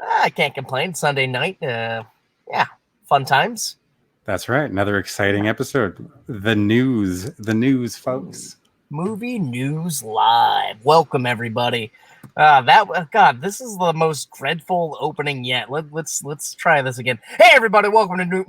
I can't complain. Sunday night, yeah, fun times. That's right. Another exciting episode. The news, folks. Movie News Live. Welcome everybody. God, this is the most dreadful opening yet. Let's try this again. Hey everybody, welcome to New.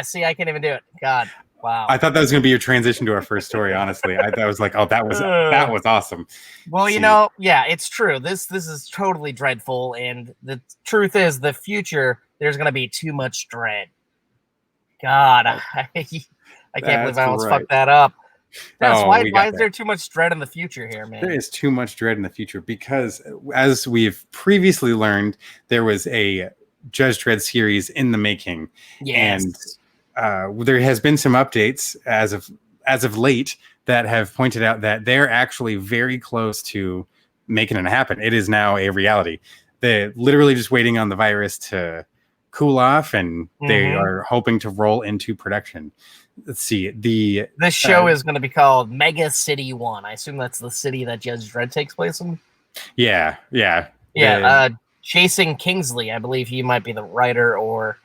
See, I can't even do it. God, wow. I thought that was going to be your transition to our first story. Honestly, I was like, oh, that was awesome. Well, you know, yeah, it's true. This is totally dreadful, and the truth is, the future there's going to be too much dread. God, I can't believe I almost fucked that up. That's why is there too much dread in the future here, man? There is too much dread in the future because, as we've previously learned, there was a Judge Dredd series in the making. Yes. And there has been some updates as of late that have pointed out that they're actually very close to making it happen. It is now a reality. They're literally just waiting on the virus to cool off, and they are hoping to roll into production. Let's see. This show is going to be called Mega City 1. I assume that's the city that Judge Dredd takes place in. Yeah. Jason Kingsley, I believe he might be the writer, or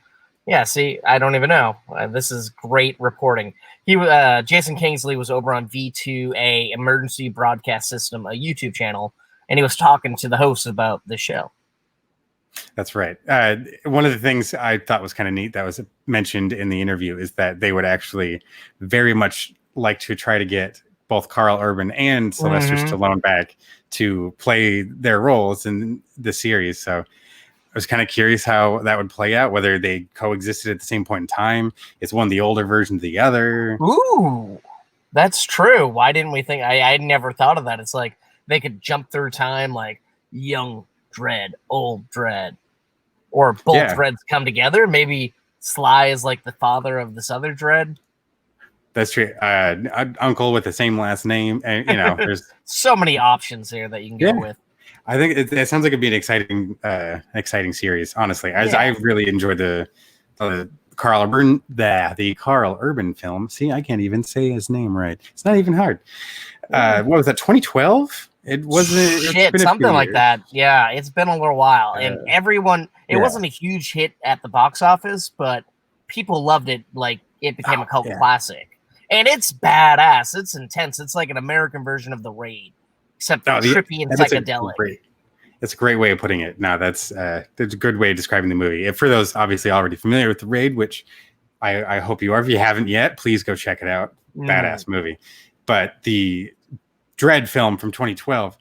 see, I don't even know. This is great reporting. Jason Kingsley was over on V2A Emergency Broadcast System, a YouTube channel, and he was talking to the host about the show. That's right. One of the things I thought was kind of neat that was mentioned in the interview is that they would actually very much like to try to get both Karl Urban and Sylvester Stallone back to play their roles in the series. So I was kind of curious how that would play out, whether they coexisted at the same point in time. Is one the older version of the other? Ooh, that's true. Why didn't we think? I never thought of that. It's like they could jump through time, like young Dredd, old Dredd, or both Dredds come together. Maybe Sly is like the father of this other Dredd. That's true. Uncle with the same last name, and there's so many options here that you can go with. I think it sounds like it'd be an exciting series. Honestly, I really enjoyed the Karl Urban film. See, I can't even say his name right. It's not even hard. What was that? 2012. It wasn't something like that. Yeah, it's been a little while, and everyone. It wasn't a huge hit at the box office, but people loved it. Like it became a cult classic, and it's badass. It's intense. It's like an American version of The Raid, except trippy and psychedelic. It's a great way of putting it. No, that's a good way of describing the movie. And for those obviously already familiar with The Raid, which I hope you are. If you haven't yet, please go check it out. Badass movie. But the Dredd film from 2012,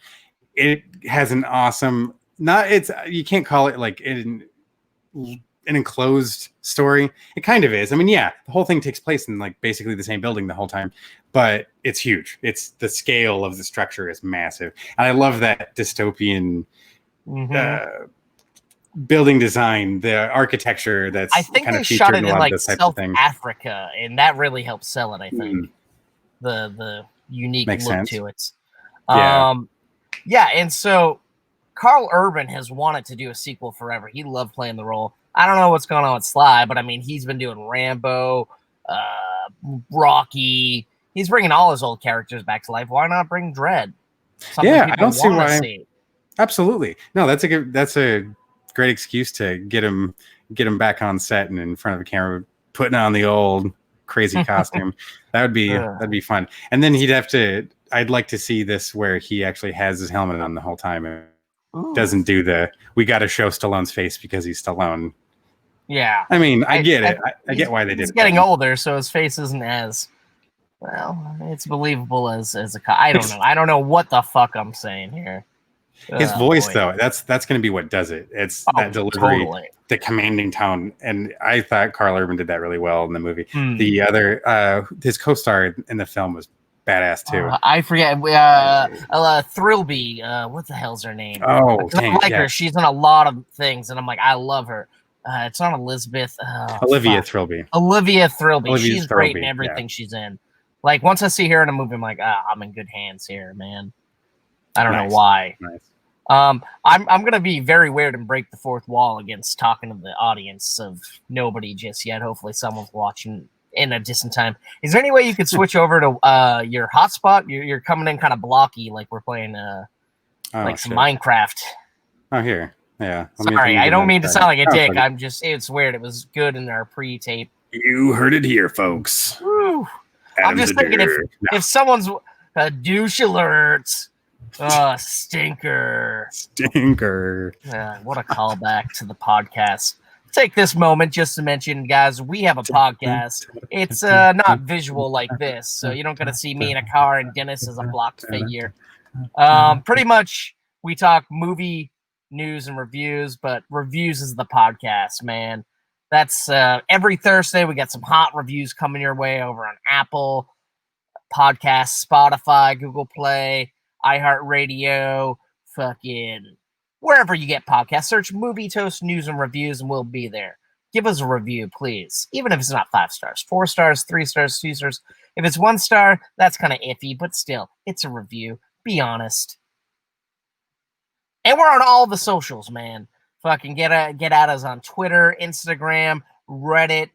it has an awesome. You can't call it like an enclosed story. It kind of is. I mean, the whole thing takes place in like basically the same building the whole time, but it's huge. It's the scale of the structure is massive, and I love that dystopian building design, the architecture. I think they shot it in like South Africa, and that really helps sell it. I think the unique look to it. And so Karl Urban has wanted to do a sequel forever. He loved playing the role. I don't know what's going on with Sly, but I mean, he's been doing Rambo, Rocky. He's bringing all his old characters back to life. Why not bring Dredd? I don't see why. Absolutely. No, that's a great excuse to get him back on set and in front of a camera, putting on the old crazy costume. that'd be fun. And then I'd like to see this where he actually has his helmet on the whole time and doesn't do we got to show Stallone's face because he's Stallone. Yeah. I mean, I get it. I get why they did it. He's getting older, so his face isn't as it's believable as a I don't know. I don't know what the fuck I'm saying here. His voice, though, that's going to be what does it. It's that delivery, the commanding tone, and I thought Karl Urban did that really well in the movie. The other, his co-star in the film was badass too. I forget. Thrillby. What the hell's her name? Oh, I like her. She's in a lot of things, and I'm like, I love her. It's not Elizabeth. Olivia Thrillby. Olivia Thrillby. She's great in everything she's in. Like once I see her in a movie, I'm like, I'm in good hands here, man. I don't know why. Nice. I'm gonna be very weird and break the fourth wall against talking to the audience of nobody just yet. Hopefully, someone's watching in a distant time. Is there any way you could switch over to your hotspot? You're coming in kind of blocky, like we're playing some Minecraft. Oh, here. Yeah. Sorry, I don't mean to sound like a dick. Okay. I'm just, it's weird. It was good in our pre-tape. You heard it here, folks. Woo. I'm just thinking if someone's a douche alert, stinker. What a callback to the podcast. Take this moment just to mention, guys, we have a podcast. It's not visual like this, so you don't get to see me in a car and Dennis is a blocked figure. Pretty much, we talk movie news and reviews, but reviews is the podcast, man. That's every Thursday. We got some hot reviews coming your way over on Apple Podcasts, Spotify, Google Play, iHeartRadio, fucking wherever you get podcasts. Search Movie Toast News and Reviews, and we'll be there. Give us a review, please. Even if it's not 5 stars, 4 stars, 3 stars, 2 stars. If it's 1 star, that's kind of iffy, but still, it's a review. Be honest. And we're on all the socials, man. Fucking get at us on Twitter, Instagram, Reddit,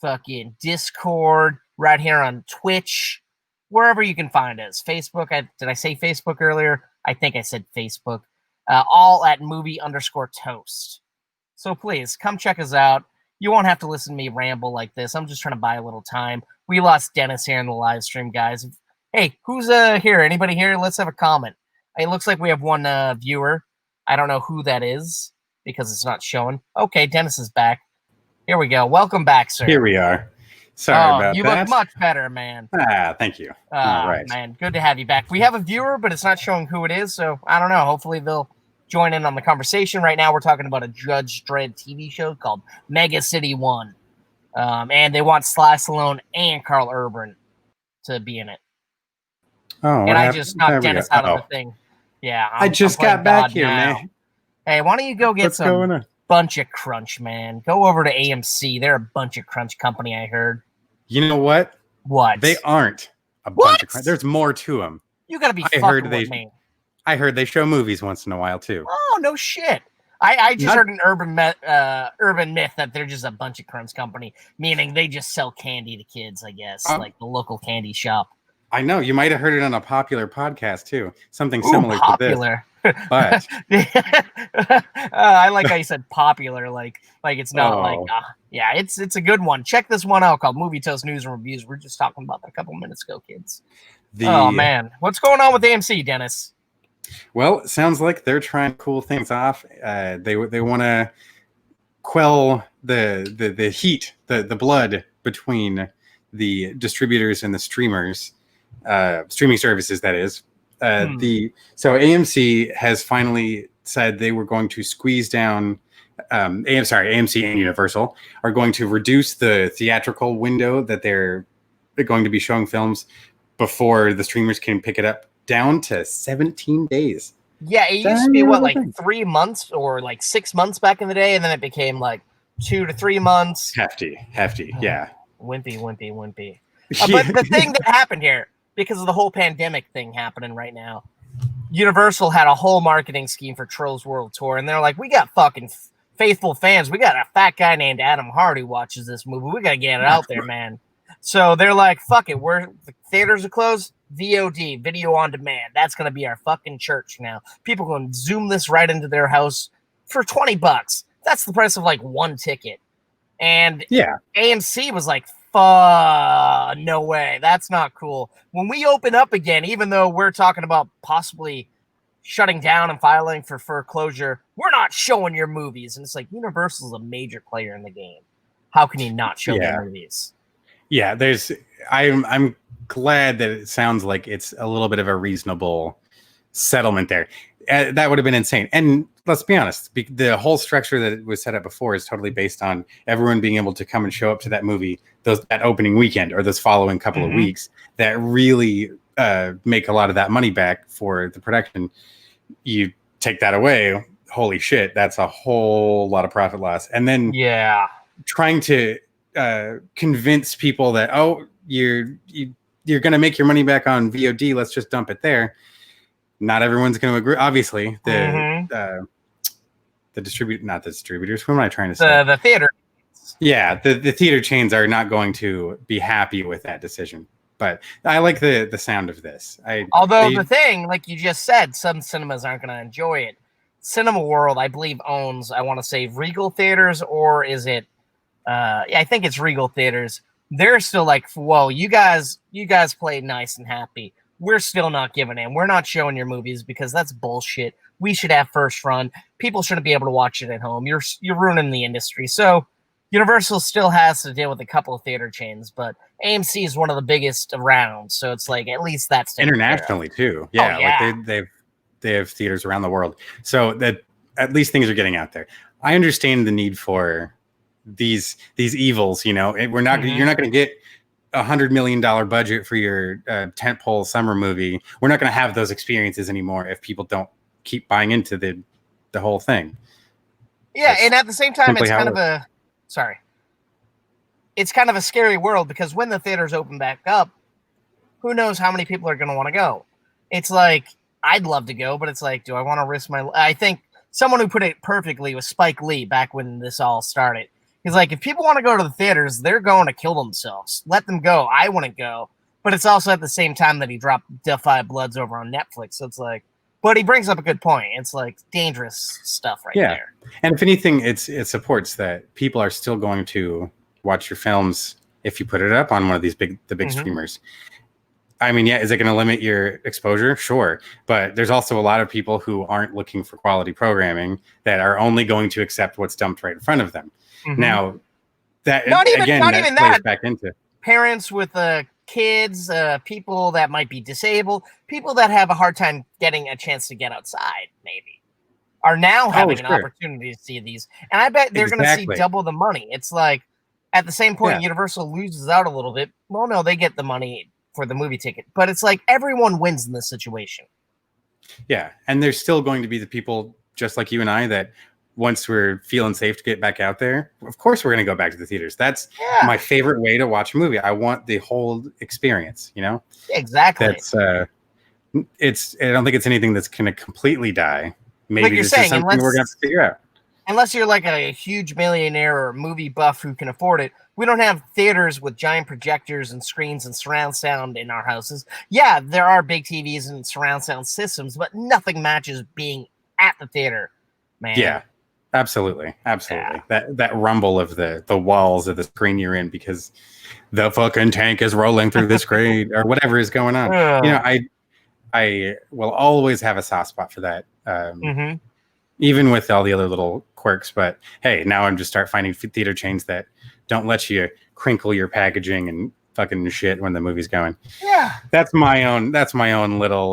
fucking Discord, right here on Twitch, wherever you can find us. Facebook. Did I say Facebook earlier? I think I said Facebook. All at movie_toast. So please come check us out. You won't have to listen to me ramble like this. I'm just trying to buy a little time. We lost Dennis here in the live stream, guys. Hey, who's here? Anybody here? Let's have a comment. It looks like we have one viewer. I don't know who that is because it's not showing. Okay, Dennis is back. Here we go. Welcome back, sir. Here we are. Sorry about that. You look much better, man. Thank you. All right. Man, good to have you back. We have a viewer, but it's not showing who it is, so I don't know. Hopefully they'll join in on the conversation. Right now we're talking about a Judge Dredd TV show called Mega City 1. And they want Sly Stallone and Carl Urban to be in it. Oh, and I just knocked Dennis out of the thing. Yeah. I just got back here, man. Hey, why don't you go get some Buncha Crunch, man? Go over to AMC. They're a Buncha Crunch company, I heard. You know what? What? They aren't a Buncha Crunch. There's more to them. You got to be fucking with me. I heard they show movies once in a while, too. Oh, no shit. I just heard an urban myth that they're just a Buncha Crunch company, meaning they just sell candy to kids, I guess, like the local candy shop. I know. You might have heard it on a popular podcast, too. Something similar to this. But I like how you said popular, like it's not it's a good one. Check this one out called Movie Toast News and Reviews. We're just talking about that a couple minutes ago, kids. Oh man, what's going on with AMC, Dennis? Well, it sounds like they're trying to cool things off. They want to quell the heat, the blood between the distributors and the streamers, streaming services. That is. So AMC has finally said they were going to squeeze down. AMC and Universal are going to reduce the theatrical window that they're going to be showing films before the streamers can pick it up down to 17 days. Yeah, it used to be like 3 months or like 6 months back in the day, and then it became like 2 to 3 months. Hefty, yeah. Wimpy. But the thing that happened here, because of the whole pandemic thing happening right now, Universal had a whole marketing scheme for Trolls World Tour, and they're like, we got fucking faithful fans. We got a fat guy named Adam Hardy watches this movie. We got to get it out there, man. So they're like, fuck it. The theaters are closed. VOD, video on demand. That's going to be our fucking church now. People can zoom this right into their house for $20. That's the price of like one ticket. And AMC was like, no way. That's not cool. When we open up again, even though we're talking about possibly shutting down and filing for foreclosure, we're not showing your movies. And it's like, Universal's a major player in the game. How can you not show their movies? Yeah, I'm glad that it sounds like it's a little bit of a reasonable settlement there. That would have been insane. And let's be honest, the whole structure that was set up before is totally based on everyone being able to come and show up to that movie that opening weekend or those following couple of weeks that really make a lot of that money back for the production. You take that away, holy shit, that's a whole lot of profit loss. And then trying to convince people that, you're going to make your money back on VOD, let's just dump it there. Not everyone's going to agree. Obviously, the distributors. Who am I trying to say? The theater. Yeah, the theater chains are not going to be happy with that decision. But I like the sound of this. The thing, like you just said, some cinemas aren't going to enjoy it. Cinema World, I believe, owns, I want to say, Regal Theaters, or is it? Yeah, I think it's Regal Theaters. They're still like, whoa, you guys played nice and happy. We're still not giving in. We're not showing your movies because that's bullshit. We should have first run. People shouldn't be able to watch it at home. You're ruining the industry. So Universal still has to deal with a couple of theater chains, but AMC is one of the biggest around. So it's like at least that's internationally too. Yeah, like they have theaters around the world. So that at least things are getting out there. I understand the need for these evils, you're not going to get $100 million budget for your tentpole summer movie. We're not going to have those experiences anymore if people don't keep buying into the whole thing. Yeah, that's and at the same time, it's kind of it's kind of a scary world because when the theaters open back up, who knows how many people are going to want to go? It's like I'd love to go, but it's like, do I want to risk my? I think someone who put it perfectly was Spike Lee back when this all started. He's like, if people want to go to the theaters, they're going to kill themselves. Let them go. I want to go. But it's also at the same time that he dropped Defy Bloods over on Netflix. So it's like, but he brings up a good point. It's like dangerous stuff right there. And if anything, it supports that people are still going to watch your films if you put it up on one of these big streamers. I mean, yeah, is it going to limit your exposure? Sure. But there's also a lot of people who aren't looking for quality programming that are only going to accept what's dumped right in front of them. Now, that not even that back into parents with kids, people that might be disabled, people that have a hard time getting a chance to get outside, maybe, are now having an opportunity to see these. And I bet they're going to see double the money. It's like at the same point, Universal loses out a little bit. Well, no, they get the money for the movie ticket, but it's like everyone wins in this situation. Yeah, and there's still going to be the people just like you and I that once we're feeling safe to get back out there, of course we're going to go back to the theaters. That's my favorite way to watch a movie. I want the whole experience, Exactly. That's I don't think it's anything that's going to completely die. Maybe this is something we're going to have to figure out. Unless you're like a huge millionaire or movie buff who can afford it, we don't have theaters with giant projectors and screens and surround sound in our houses. Yeah, there are big TVs and surround sound systems, but nothing matches being at the theater, man. Yeah. Absolutely. Yeah. That rumble of the walls of the screen you're in because the fucking tank is rolling through the screen or whatever is going on. I will always have a soft spot for that, even with all the other little quirks. But hey, now I'm just start finding theater chains that don't let you crinkle your packaging and fucking shit when the movie's going. Yeah, that's my own little.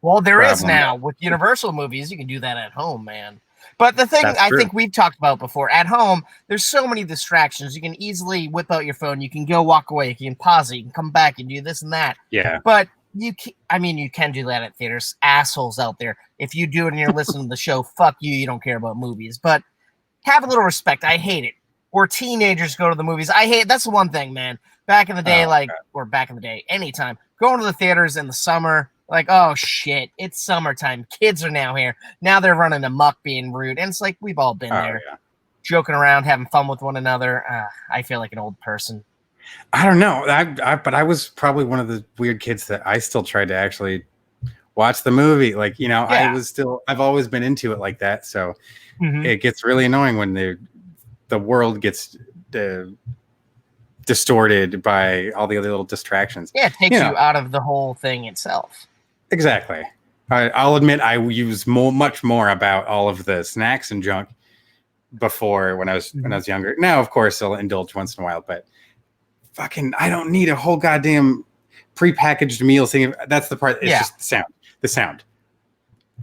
Well, there is now with Universal movies. You can do that at home, man. But the thing I think we've talked about before, at home, there's so many distractions. You can easily whip out your phone. You can go walk away. You can pause it. You can come back and do this and that. Yeah. But you can do that at theaters. Assholes out there. If you do it and you're listening to the show, fuck you. You don't care about movies. But have a little respect. I hate it. Or teenagers go to the movies. I hate that's the one thing, man. Back in the day, anytime. Going to the theaters in the summer. Like, oh, shit, it's summertime. Kids are now here. Now they're running amok being rude. And it's like, we've all been there. Yeah. Joking around, having fun with one another. I feel like an old person. I don't know. But I was probably one of the weird kids that I still tried to actually watch the movie. Like, I've always been into it like that. So it gets really annoying when the world gets distorted by all the other little distractions. Yeah, it takes you out of the whole thing itself. Exactly. I'll admit I use much more about all of the snacks and junk before when I was younger. Now, of course, I'll indulge once in a while, but fucking, I don't need a whole goddamn prepackaged meal thing. That's the part. It's just the sound.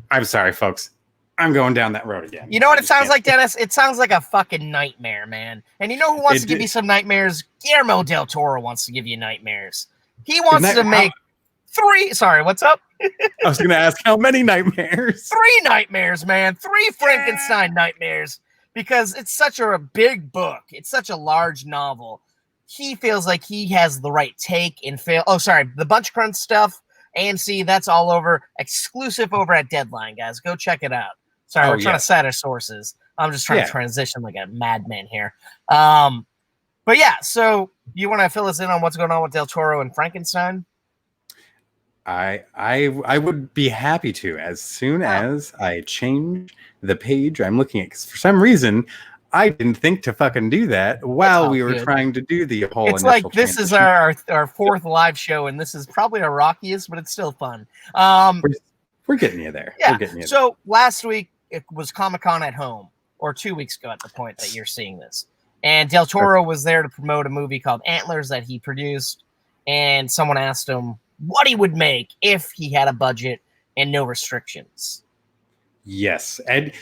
I'm sorry, folks. I'm going down that road again. You know what it sounds like, Dennis? It sounds like a fucking nightmare, man. And you know who wants to give you some nightmares? Guillermo del Toro wants to give you nightmares. He wants to make 3. Sorry, what's up? I was going to ask how many nightmares? 3 nightmares, man. 3 Frankenstein nightmares. Because it's such a big book. It's such a large novel. He feels like he has the right take and the Buncha Crunch stuff. AMC, that's all over. Exclusive over at Deadline, guys. Go check it out. Sorry, we're trying to cite our sources. I'm just trying to transition like a madman here. But yeah, so you want to fill us in on what's going on with Del Toro and Frankenstein? I would be happy to, as soon as I change the page I'm looking at, because for some reason I didn't think to fucking do that while we were trying to do the whole it's initial like this transition. is our fourth live show, and this is probably our rockiest, but it's still fun. We're getting you there. Yeah. We're getting you so last week it was Comic-Con at home, or 2 weeks ago at the point that you're seeing this. And Del Toro was there to promote a movie called Antlers that he produced, and someone asked him what he would make if he had a budget and no restrictions. Yes, and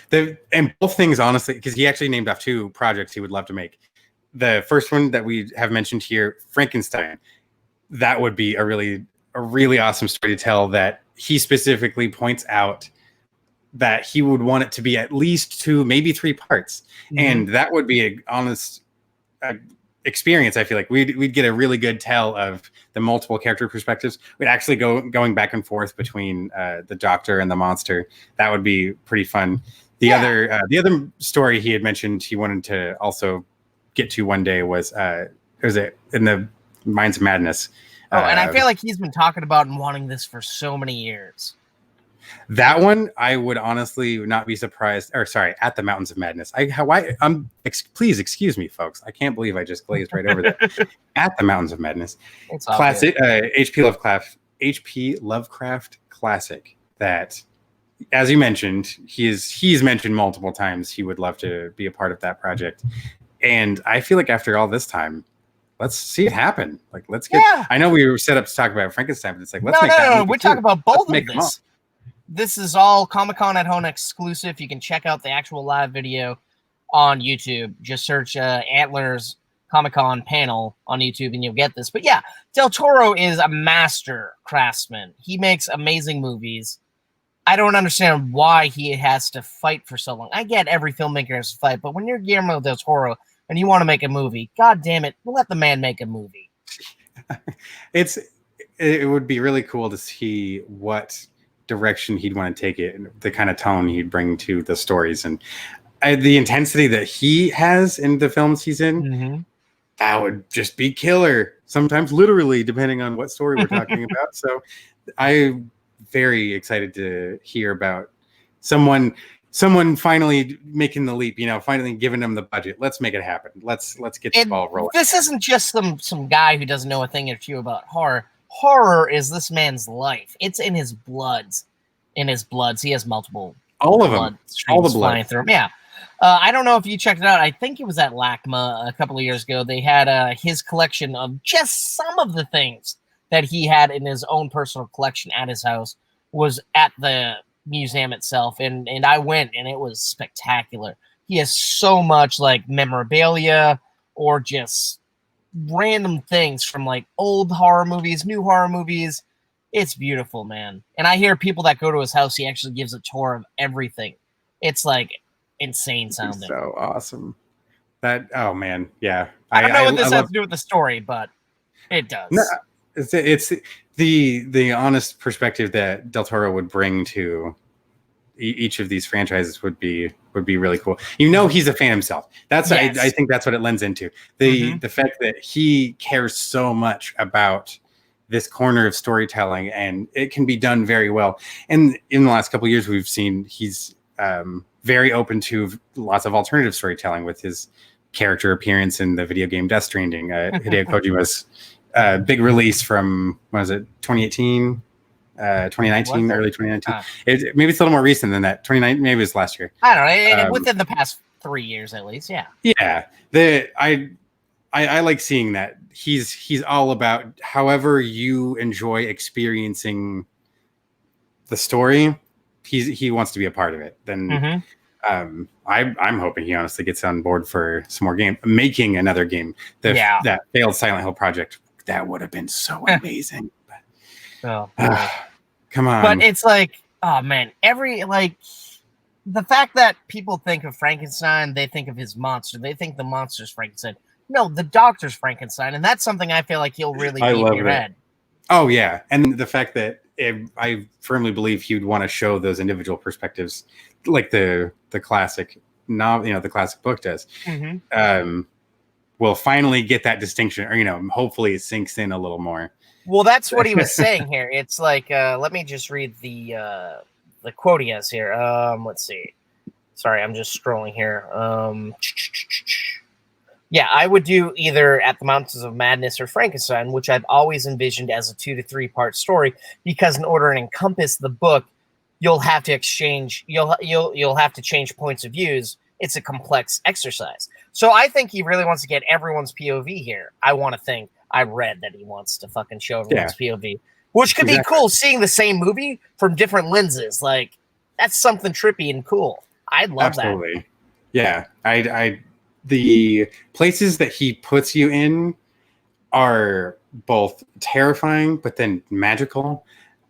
both things, honestly, because he actually named off 2 projects he would love to make. The first one that we have mentioned here, Frankenstein, that would be a really awesome story to tell, that he specifically points out that he would want it to be at least 2, maybe 3 parts. Mm-hmm. And that would be an honest experience. I feel like we'd get a really good tell of the multiple character perspectives. We'd actually going back and forth between the Doctor and the monster. That would be pretty fun. The other story he had mentioned he wanted to also get to one day was it in the Minds of Madness. And I feel like he's been talking about and wanting this for so many years. That one, I would honestly not be surprised. Or sorry, At the Mountains of Madness. Please excuse me, folks. I can't believe I just glazed right over that. At the Mountains of Madness, it's classic. H.P. Lovecraft classic. That, as you mentioned, he's mentioned multiple times he would love to be a part of that project. And I feel like after all this time, let's see it happen. Like, let's get. Yeah. I know we were set up to talk about Frankenstein, but it's like, let's make that. No. We talk about both of this. This is all Comic-Con at Home exclusive. You can check out the actual live video on YouTube. Just search Antlers Comic-Con panel on YouTube, and you'll get this. But yeah, Del Toro is a master craftsman. He makes amazing movies. I don't understand why he has to fight for so long. I get every filmmaker has to fight, but when you're Guillermo del Toro and you want to make a movie, God damn it, let the man make a movie. It would be really cool to see what direction he'd want to take it, and the kind of tone he'd bring to the stories, and the intensity that he has in the films he's in. Mm-hmm. That would just be killer. Sometimes literally, depending on what story we're talking about. So I'm very excited to hear about someone finally making the leap, finally giving them the budget. Let's make it happen. Let's get the ball rolling. This isn't just some guy who doesn't know a thing or two about horror. Horror is this man's life. It's in his bloods. He has multiple. All of them. All the blood flying through him. Yeah. I don't know if you checked it out. I think it was at LACMA a couple of years ago. They had his collection of just some of the things that he had in his own personal collection at his house was at the museum itself. And I went, and it was spectacular. He has so much like memorabilia or just random things from like old horror movies, new horror movies. It's beautiful, man. And I hear people that go to his house, he actually gives a tour of everything. It's like insane sounding. So awesome. Oh man, yeah. I don't know what this has to do with the story, but it does. No, it's the honest perspective that Del Toro would bring to each of these franchises would be really cool. He's a fan himself. That's yes. I think that's what it lends into. The fact that he cares so much about this corner of storytelling, and it can be done very well. And in the last couple of years, we've seen he's very open to lots of alternative storytelling with his character appearance in the video game Death Stranding. Hideo Kojima's big release from, what was it, 2018? 2019, early 2019. Maybe it's a little more recent than that. 2019, maybe it was last year. I don't know. Within the past 3 years, at least. Yeah. Yeah. I like seeing that. He's all about however you enjoy experiencing the story. He wants to be a part of it. Then I'm hoping he honestly gets on board for some more making another game. That failed Silent Hill project. That would have been so amazing. Oh, come on. But it's like, oh man, the fact that people think of Frankenstein, they think of his monster. They think the monster's Frankenstein. No, the Doctor's Frankenstein, and that's something I feel like he'll really be in your head. Oh yeah, and the fact that I firmly believe he would want to show those individual perspectives, like the classic novel, the classic book does. We'll finally get that distinction, or hopefully it sinks in a little more. Well, that's what he was saying here. It's like, let me just read the quote he has here. Let's see. Sorry, I'm just scrolling here. Yeah, I would do either At the Mountains of Madness or Frankenstein, which I've always envisioned as a 2 to 3 part story, because in order to encompass the book, you'll have to exchange. You'll have to change points of views. It's a complex exercise. So I think he really wants to get everyone's POV here. I want to think. I read that he wants to fucking show everyone's POV, which could be cool. Seeing the same movie from different lenses, like that's something trippy and cool. I'd love that. Yeah, the places that he puts you in are both terrifying, but then magical.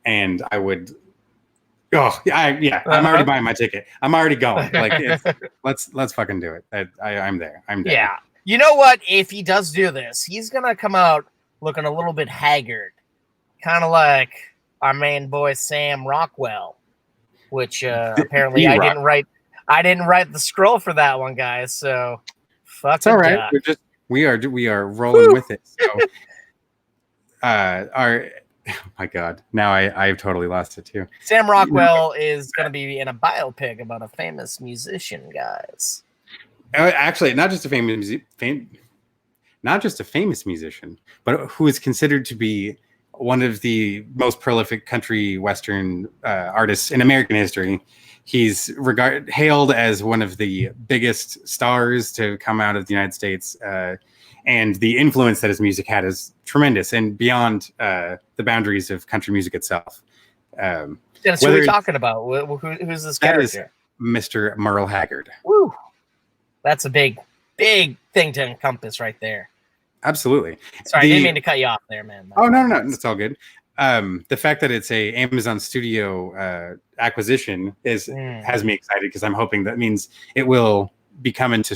And I would, I'm already buying my ticket. I'm already going. Like, let's fucking do it. I'm there. I'm there. Yeah. You know what? If he does do this, he's gonna come out looking a little bit haggard, kind of like our main boy Sam Rockwell, which apparently I didn't write the scroll for that one, guys. So. It's all right. We are rolling with it. So, oh my God! Now I've totally lost it too. Sam Rockwell is going to be in a biopic about a famous musician, guys. Actually, not just a famous musician, but who is considered to be one of the most prolific country western artists in American history. He's hailed as one of the biggest stars to come out of the United States, and the influence that his music had is tremendous and beyond the boundaries of country music itself. Dennis, who are we talking about? Who's this character? That is Mr. Merle Haggard. Woo! That's a big thing to encompass right there. Absolutely. Sorry, I didn't mean to cut you off there, man. No, it's all good. The fact that it's a Amazon Studio acquisition has me excited, because I'm hoping that means it will be coming to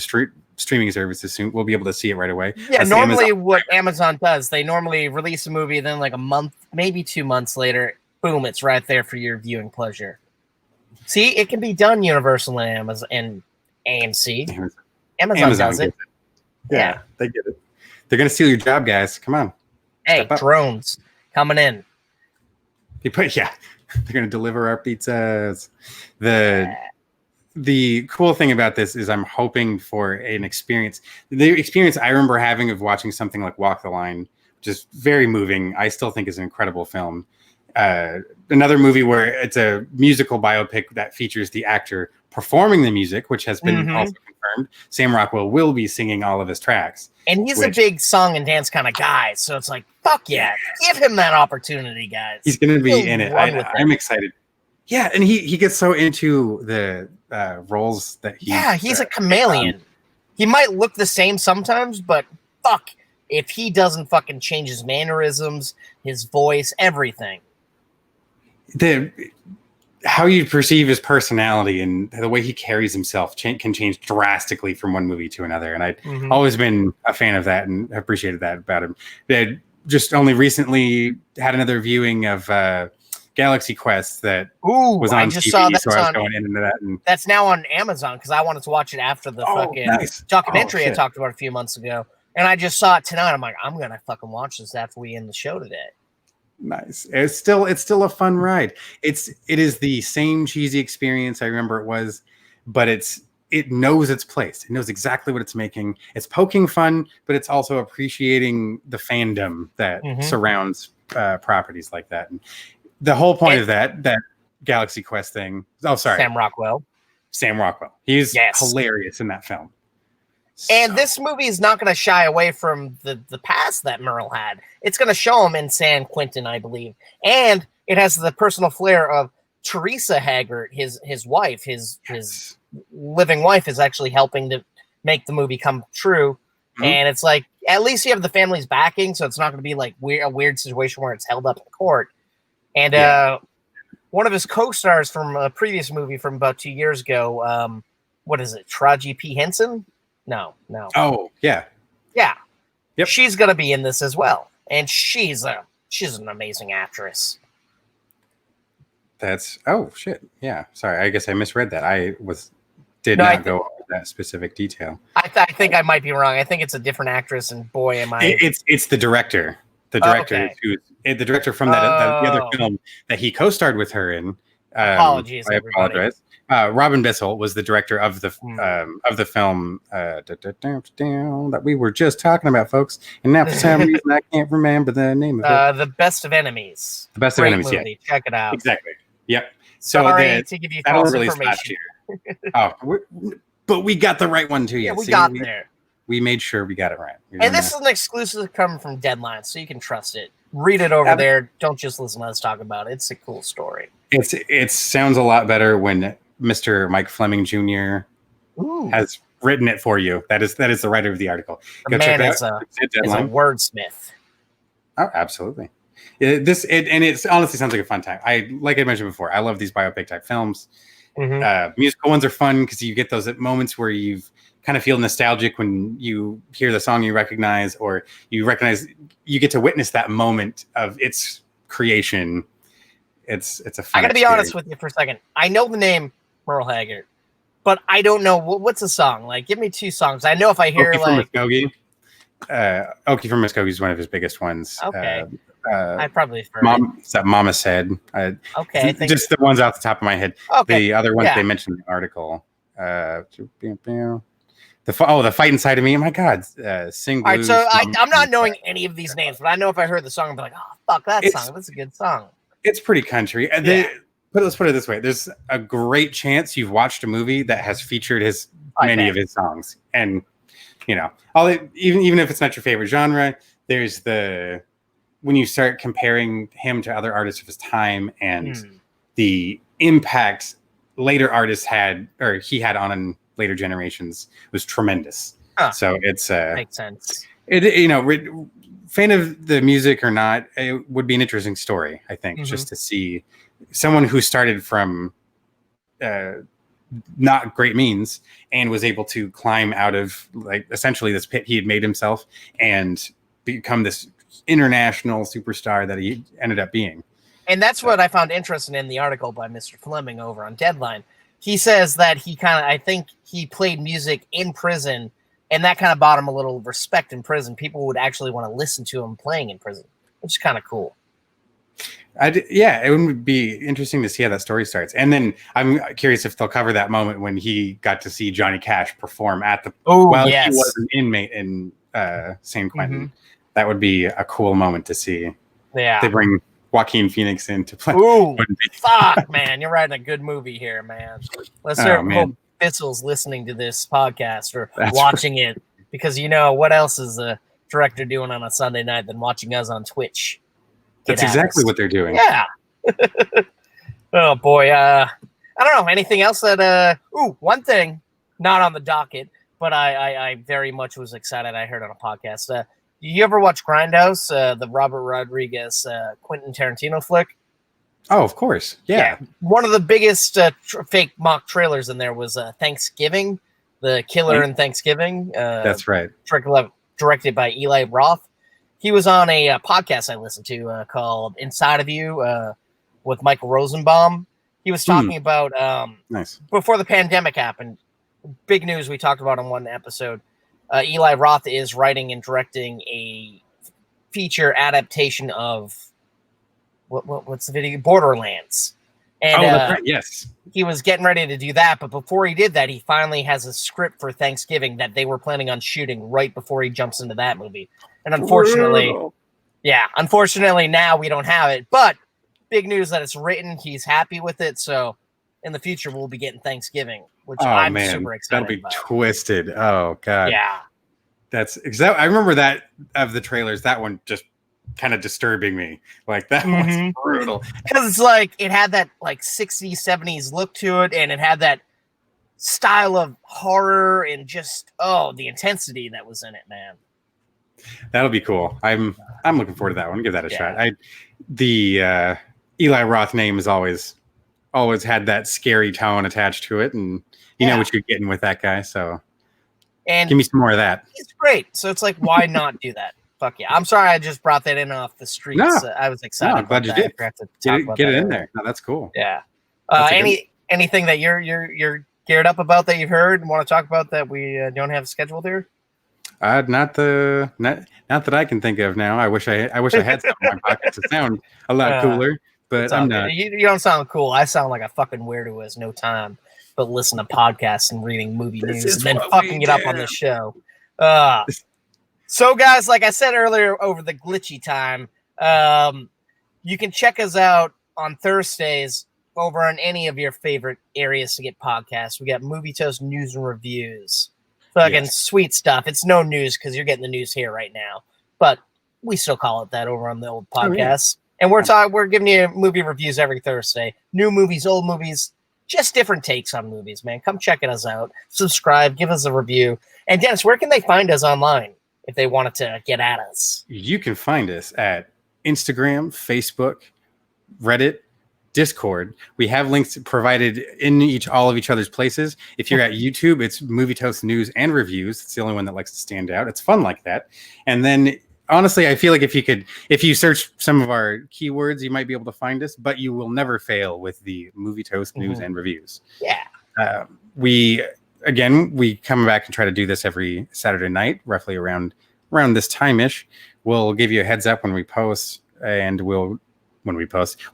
streaming services soon. We'll be able to see it right away. Yeah, normally what Amazon does, they normally release a movie, then like a month, maybe 2 months later, boom, it's right there for your viewing pleasure. See, it can be done, Universal and Amazon and AMC. Amazon does it. Yeah, they get it. They're gonna steal your job, guys. Come on. Hey, drones coming in. They're gonna deliver our pizzas. The cool thing about this is I'm hoping for an experience. The experience I remember having of watching something like Walk the Line, just very moving. I still think is an incredible film. Another movie where it's a musical biopic that features the actor performing the music, which has been also confirmed. Sam Rockwell will be singing all of his tracks. And he's a big song and dance kind of guy. So it's like, fuck yeah, give him that opportunity, guys. He's going to be in it. I'm excited. Yeah, and he gets so into the roles that he's a chameleon. He might look the same sometimes, but fuck, if he doesn't fucking change his mannerisms, his voice, everything. How you perceive his personality and the way he carries himself can change drastically from one movie to another. And I've always been a fan of that and appreciated that about him. They just only recently had another viewing of Galaxy Quest that was on TV, I was going into that. And that's now on Amazon, because I wanted to watch it after the documentary I talked about a few months ago. And I just saw it tonight. I'm like, I'm going to fucking watch this after we end the show today. Nice. It's still a fun ride. It is the same cheesy experience I remember it was, but it knows its place. It knows exactly what it's making. It's poking fun, but it's also appreciating the fandom that surrounds properties like that. And the whole point of that Galaxy Quest thing. Oh, sorry. Sam Rockwell. He's hilarious in that film. And this movie is not going to shy away from the past that Merle had. It's going to show him in San Quentin, I believe. And it has the personal flair of Teresa Haggard, his wife, his living wife, is actually helping to make the movie come true. And it's like, at least you have the family's backing, so it's not going to be like a weird situation where it's held up in court. And one of his co-stars from a previous movie from about 2 years ago, what is it, Taraji P. Henson? No. Oh, yeah. Yeah. Yep. She's going to be in this as well. And she's an amazing actress. Oh, shit. Yeah. Sorry. I guess I misread that. I did not go over that specific detail. I think I might be wrong. I think it's a different actress, and boy, am I. It's the director. The director the director from the other film that he co-starred with her in. Apologies, I apologize. Robin Bissell was the director of the film that we were just talking about, folks. And now for some reason I can't remember the name of it. The Best of Enemies. The Best Great of Enemies. movie. Yeah, Check it out. Exactly. Yep. So Sorry to give you false information. But we got the right one too. Yeah, we got there. We made sure we got it right. And this is an exclusive coming from Deadline, so you can trust it. Read it over there. Don't just listen to us talk about it. It's a cool story. It sounds a lot better when Mr. Mike Fleming Jr. has written it for you. That is the writer of the article. The man is a wordsmith. Oh, absolutely. It honestly sounds like a fun time. Like I mentioned before, I love these biopic type films. Musical ones are fun because you get those moments where you've kind of feel nostalgic when you hear the song you recognize, or you get to witness that moment of its creation. It's a fun I gotta be honest with you for a second. I know the name Merle Haggard, but I don't know what's a song. Like, give me 2 songs. I know if I hear Okie from Muskogee is one of his biggest ones. Okay. I probably heard Mama Said. Okay. Just the ones off the top of my head. Okay. The other ones they mentioned in the article. The Fight Inside of Me. Oh my God. Sing Blues. All right, so I'm not knowing any of these names, but I know if I heard the song, I'd be like, oh, fuck that song. That's a good song. It's pretty country. But let's put it this way. There's a great chance you've watched a movie that has featured many of his songs. And, even if it's not your favorite genre, there's when you start comparing him to other artists of his time and the impact later artists had, or he had on later generations, was tremendous. So it's makes sense. Fan of the music or not, it would be an interesting story, I think, just to see someone who started from not great means and was able to climb out of essentially this pit he had made himself and become this international superstar that he ended up being. And that's what I found interesting in the article by Mr. Fleming over on Deadline. He says that I think he played music in prison, and that kind of bought him a little respect in prison. People would actually want to listen to him playing in prison, which is kind of cool. It would be interesting to see how that story starts. And then I'm curious if they'll cover that moment when he got to see Johnny Cash perform he was an inmate in San Quentin. That would be a cool moment to see. Yeah. They bring Joaquin Phoenix in to play. Ooh, fuck, man. You're writing a good movie here, man. Let's hope Bissell's listening to this podcast or watching it, because what else is a director doing on a Sunday night than watching us on Twitch? That's exactly what they're doing. Yeah. Oh, boy. I don't know. Anything else that... one thing, not on the docket, but I very much was excited. I heard on a podcast. Do you ever watch Grindhouse, the Robert Rodriguez Quentin Tarantino flick? Oh, of course. Yeah. One of the biggest fake mock trailers in there was Thanksgiving, the killer in Thanksgiving. That's right. Directed by Eli Roth. He was on a podcast I listened to called Inside of You with Michael Rosenbaum. He was talking about before the pandemic happened. Big news we talked about in one episode. Eli Roth is writing and directing a feature adaptation of what's the video? Borderlands. And that's right. Yes. He was getting ready to do that, but before he did that, he finally has a script for Thanksgiving that they were planning on shooting right before he jumps into that movie. And unfortunately, now we don't have it. But big news that it's written. He's happy with it. So in the future, we'll be getting Thanksgiving, which I'm super excited about. That'll be about. Twisted. Oh, God. Yeah. That's exactly. I remember that of the trailers. That one just kind of disturbing me. Like, that was brutal. Because it's like it had that like 60s, 70s look to it, and it had that style of horror and just the intensity that was in it, man. That'll be cool. I'm looking forward to that one. Give that a shot. The Eli Roth name has always had that scary tone attached to it, and you know what you're getting with that guy. So, and give me some more of that. He's great. So it's like, why not do that? Fuck yeah! I'm sorry, I just brought that in off the streets. No, I was excited. No, I'm glad you did. Get it in there. No, that's cool. Yeah. Anything that you're geared up about that you've heard and want to talk about that we don't have scheduled here? Not that I can think of now. I wish I had some in my pocket to sound a lot cooler, but I'm not. You don't sound cool. I sound like a fucking weirdo who has no time but listen to podcasts and reading movie news and then fucking it up on the show. So, guys, like I said earlier over the glitchy time, you can check us out on Thursdays over on any of your favorite areas to get podcasts. We got Movie Toast News and Reviews. Fucking sweet stuff. It's no news because you're getting the news here right now, but we still call it that over on the old podcast. And we're giving you movie reviews every Thursday. New movies, old movies, just different takes on movies, man. Come check us out. Subscribe, give us a review. And Dennis, where can they find us online if they wanted to get at us? You can find us at Instagram, Facebook, Reddit, Discord. We have links provided in all of each other's places. If you're at YouTube, it's Movie Toast News and Reviews. It's the only one that likes to stand out. It's fun like that. And then honestly, I feel like if you search some of our keywords, you might be able to find us, but you will never fail with the Movie Toast News and Reviews. Yeah. We come back and try to do this every Saturday night, roughly around this time-ish. We'll give you a heads up when we post, and we'll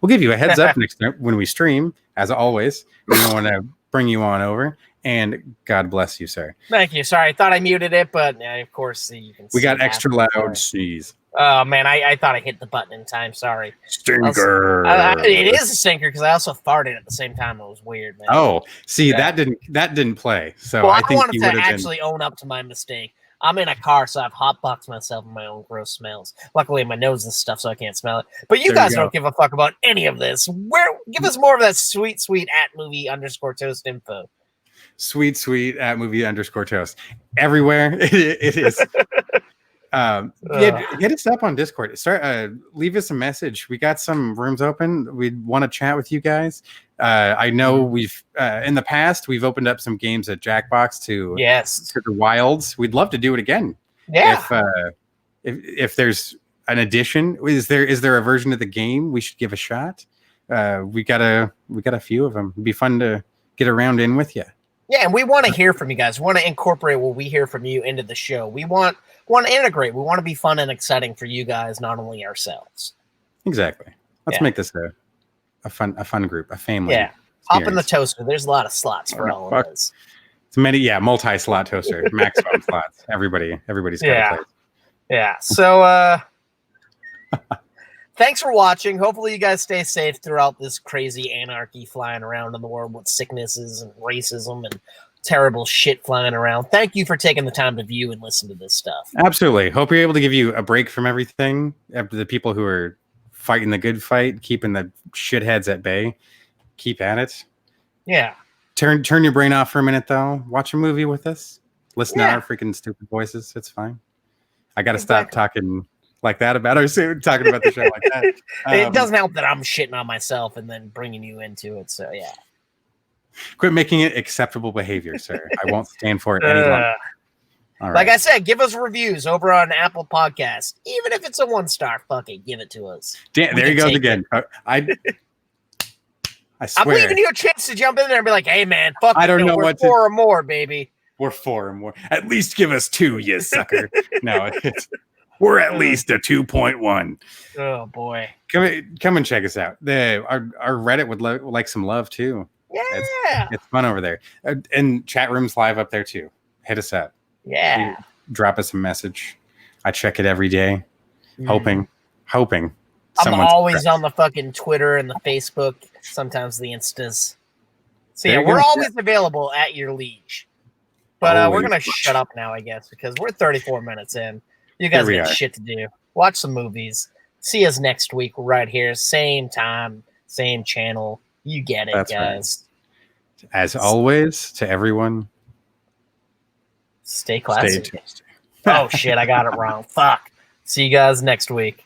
give you a heads up next time when we stream, as always. We don't want to bring you on over. And God bless you, sir. Thank you. Sorry, I thought I muted it, but of course you can. We got extra loud sneeze. Oh man, I thought I hit the button in time. Sorry. Stinker. It is a stinker because I also farted at the same time. It was weird, man. Oh, see, that didn't play. So well, I think wanted to actually own up to my mistake. I'm in a car, so I've hotboxed myself in my own gross smells. Luckily, my nose is stuff, so I can't smell it. But you guys don't give a fuck about any of this. Give us more of that sweet at movie_toast info. Sweet at movie_toast. Everywhere it is. Hit us up on Discord. Leave us a message. We got some rooms open. We want to chat with you guys. I know we've in the past we've opened up some games at Jackbox to the wilds. We'd love to do it again. Yeah. If there's an addition, is there a version of the game we should give a shot? We got a few of them. It'd be fun to get around in with you. Yeah, and we want to hear from you guys. We want to incorporate what we hear from you into the show. We want to integrate. We want to be fun and exciting for you guys, not only ourselves. Exactly. Let's make this a fun group, a family. Yeah. Hop in the toaster. There's a lot of slots for all of us. It's multi-slot toaster, maximum slots. Everybody's got a place. Yeah. So thanks for watching. Hopefully you guys stay safe throughout this crazy anarchy flying around in the world with sicknesses and racism and terrible shit flying around. Thank you for taking the time to view and listen to this stuff. Absolutely. Hope you're able to give you a break from everything. After the people who are fighting the good fight, keeping the shitheads at bay. Keep at it. Yeah. Turn your brain off for a minute, though. Watch a movie with us. Listen to our freaking stupid voices. It's fine. I got to stop talking like that about our talking about the show like that. It doesn't help that I'm shitting on myself and then bringing you into it. So, yeah. Quit making it acceptable behavior, sir. I won't stand for it any longer. All right. Like I said, give us reviews over on Apple Podcasts. Even if it's a 1-star, fuck it, give it to us. Damn, there you go again. I swear. I'm leaving you a chance to jump in there and be like, hey, man, fuck I don't know we're what 4 or more, baby. We're 4 or more. At least give us 2, you sucker. No, we're at least a 2.1. Oh, boy. Come and check us out. Our Reddit would like some love, too. Yeah. It's fun over there. And chat rooms live up there, too. Hit us up. Yeah. Drop us a message. I check it every day. Hoping. I'm always on the fucking Twitter and the Facebook, sometimes the Instas. So yeah, we're always available at your liege. But we're going to shut up now, I guess, because we're 34 minutes in. You guys got shit to do. Watch some movies. See us next week right here. Same time, same channel. You get it, guys. Right. As always, to everyone, stay classy. Oh, shit, I got it wrong. Fuck. See you guys next week.